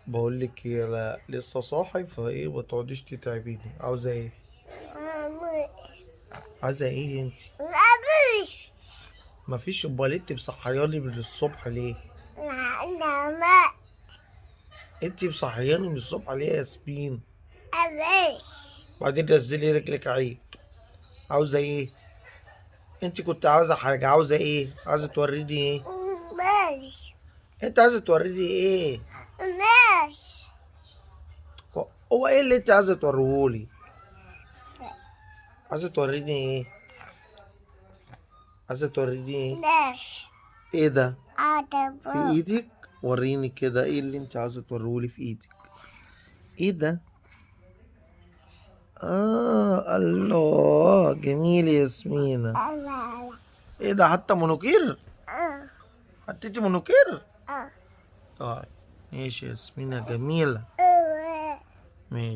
بقول لك ايه، لا لسه صاحي فايه ما تقعديش تتعبيني. عاوزه ايه؟ عاوزه ايه انت؟ مفيش. مفيش؟ امال انت مصحياني من الصبح ليه؟ لا انت مصحياني من الصبح ليه يا ياسمين؟ مفيش. بعدين نزلي رجلك عيب. عاوزه ايه؟ انت كنت عاوزه حاجه، عاوزه ايه؟ عاوزه توريني ايه؟ ماشي انت عايزه توريني ايه؟ ماشي. هو ايه اللي انت عايزه توريهولي؟ عايزه توريني ايه؟ عايزه توريني ايه؟ ماشي. ايه ده؟ في عطب. ايدك؟ وريني كده ايه اللي انت عاوزه توريهولي في ايدك. ايه ده؟ الله جميل يا ياسمينة. ايه ده؟ حتى منوكير؟ حطيتي منوكير؟ طيب ماشي يا ياسمينة جميلة. ماشي.